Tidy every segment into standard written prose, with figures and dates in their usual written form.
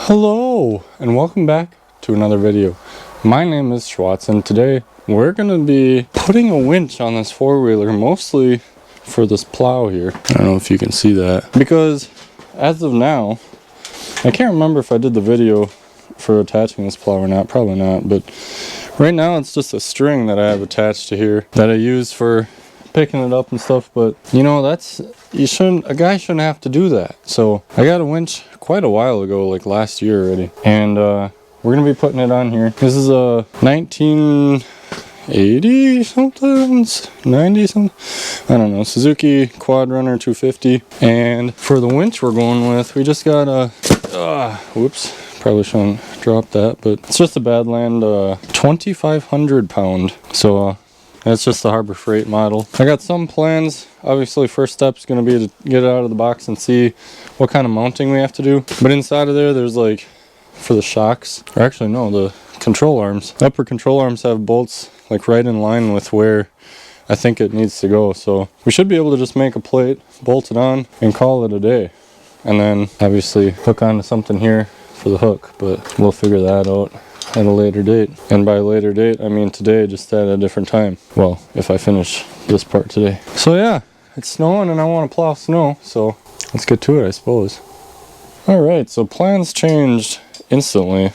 Hello and welcome back to another video. My name is Schwartz and today we're going to be putting a winch on this four-wheeler, mostly for this plow here. I don't know if you can see that because as of now, I can't remember if I did the video for attaching this plow or not, probably not, but right now it's just a string that I have attached to here that I use for picking it up and stuff. But you know, a guy shouldn't have to do that. So I got a winch quite a while ago, like last year already, and we're gonna be putting it on here. This is a 1980 something, 90 something, I don't know, Suzukie Quadrunner 250. And for the winch we're going with, we just got a whoops, probably shouldn't drop that, but it's just a Badland 2500 pound. So that's just the Harbor Freight model. I got some plans. Obviously, first step's gonna be to get it out of the box and see what kind of mounting we have to do. But inside of there, there's like, for the shocks, or actually no, the control arms. The upper control arms have bolts like right in line with where I think it needs to go. So we should be able to just make a plate, bolt it on, and call it a day. And then obviously hook onto something here for the hook, but we'll figure that out at a later date. And by later date, I mean today, just at a different time. Well, if I finish this part today. So yeah, it's snowing and I want to plow snow, so let's get to it, I suppose. Alright, so plans changed instantly.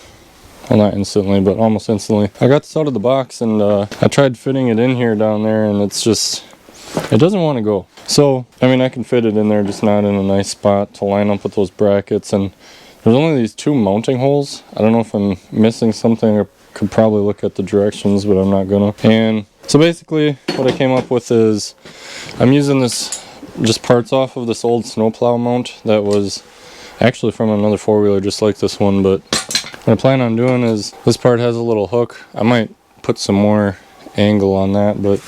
Well, not instantly, but almost instantly. I got this out of the box and I tried fitting it in here down there, and it's just, it doesn't want to go. So, I mean, I can fit it in there, just not in a nice spot to line up with those brackets. And there's only these two mounting holes. I don't know if I'm missing something, or could probably look at the directions, but I'm not gonna. And so basically what I came up with is I'm using this, just parts off of this old snowplow mount that was actually from another four-wheeler just like this one. But what I plan on doing is, this part has a little hook. I might put some more angle on that, but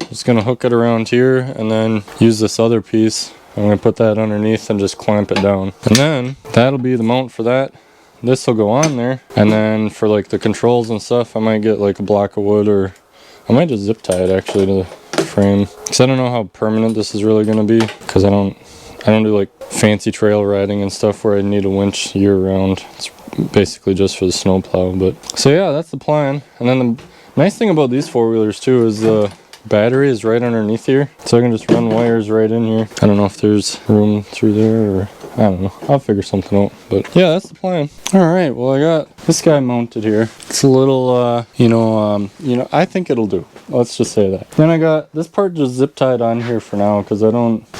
I'm just gonna hook it around here and then use this other piece. I'm going to put that underneath and just clamp it down. And then that'll be the mount for that. This will go on there. And then for like the controls and stuff, I might get like a block of wood, or I might just zip tie it actually to the frame. Because I don't know how permanent this is really going to be. Because I don't do like fancy trail riding and stuff where I need a winch year round. It's basically just for the snowplow. But so yeah, that's the plan. And then the nice thing about these four-wheelers too is the battery is right underneath here, so I can just run wires right in here. I don't know if there's room through there, or I don't know, I'll figure something out. But yeah, that's the plan. All right, well, I got this guy mounted here. It's a little I think it'll do, let's just say that. Then I got this part just zip tied on here for now, because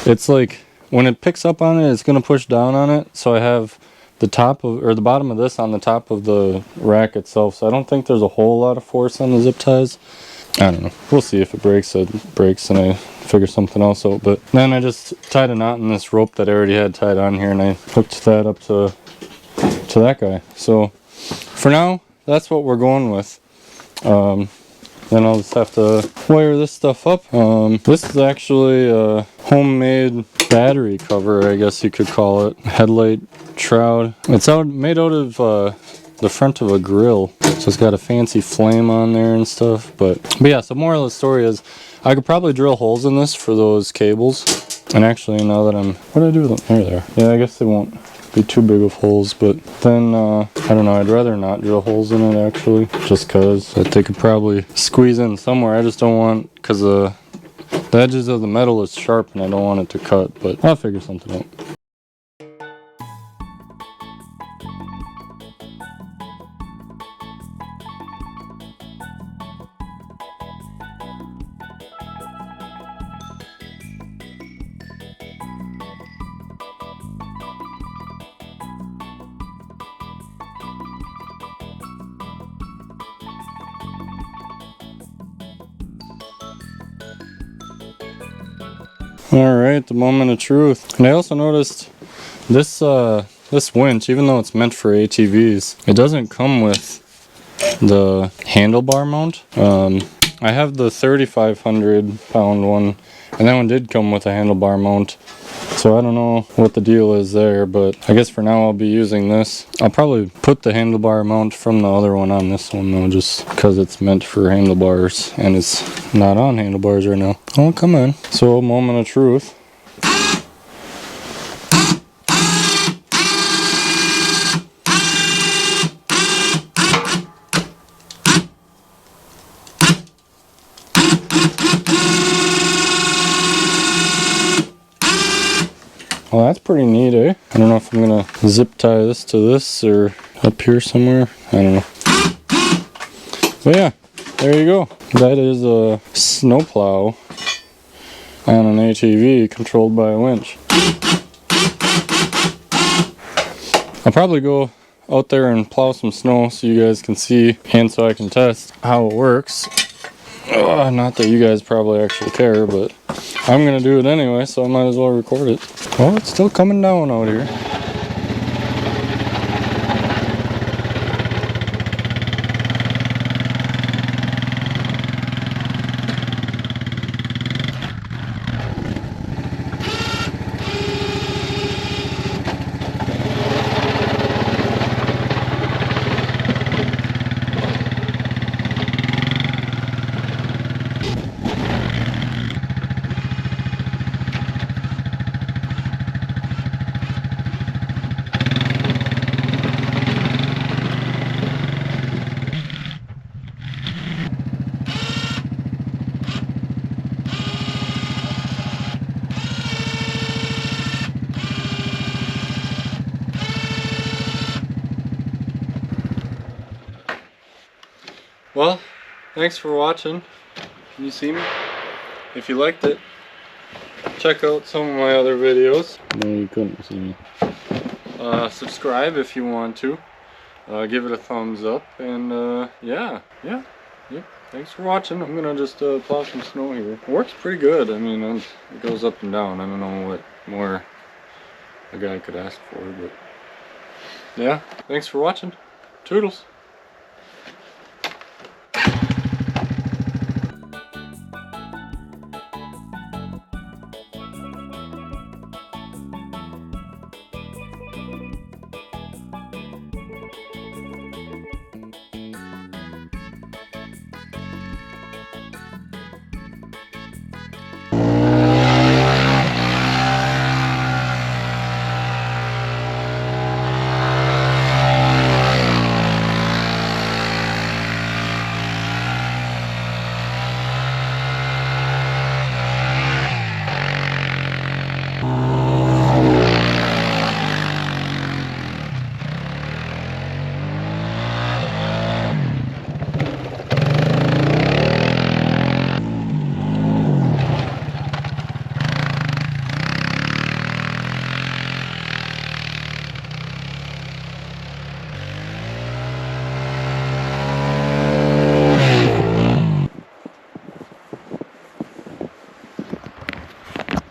it's like when it picks up on it, it's going to push down on it. So I have the top of, or the bottom of this on the top of the rack itself, so I don't think there's a whole lot of force on the zip ties. I don't know. We'll see if it breaks. It breaks and I figure something else out. But then I just tied a knot in this rope that I already had tied on here, and I hooked that up to that guy. So for now, that's what we're going with. Then I'll just have to wire this stuff up. This is actually a homemade battery cover, I guess you could call it. Headlight shroud. It's made out of the front of a grill, so it's got a fancy flame on there and stuff. But yeah, so moral of the story is I could probably drill holes in this for those cables. And actually, now that what do I do with them? There they are. Yeah, I guess they won't be too big of holes, but then I don't know, I'd rather not drill holes in it actually, just because they could probably squeeze in somewhere. I just don't want, because the edges of the metal is sharp and I don't want it to cut, but I'll figure something out. Alright, the moment of truth. And I also noticed this this winch, even though it's meant for ATVs, it doesn't come with the handlebar mount. I have the 3,500 pound one, and that one did come with a handlebar mount. So I don't know what the deal is there, but I guess for now I'll be using this. I'll probably put the handlebar mount from the other one on this one though, just because it's meant for handlebars and it's not on handlebars right now. Oh, come on. So, moment of truth. Well, that's pretty neat, eh? I don't know if I'm gonna zip tie this to this or up here somewhere. I don't know. But yeah, there you go. That is a snow plow on an ATV controlled by a winch. I'll probably go out there and plow some snow so you guys can see and so I can test how it works. Not that you guys probably actually care, but I'm gonna do it anyway, so I might as well record it. Well, it's still coming down out here. Well, thanks for watching. Can you see me? If you liked it, check out some of my other videos. No, you couldn't see me. Subscribe if you want to. Give it a thumbs up, and yeah. Thanks for watching. I'm gonna just plow some snow here. It works pretty good. I mean, it goes up and down. I don't know what more a guy could ask for, but yeah. Thanks for watching. Toodles.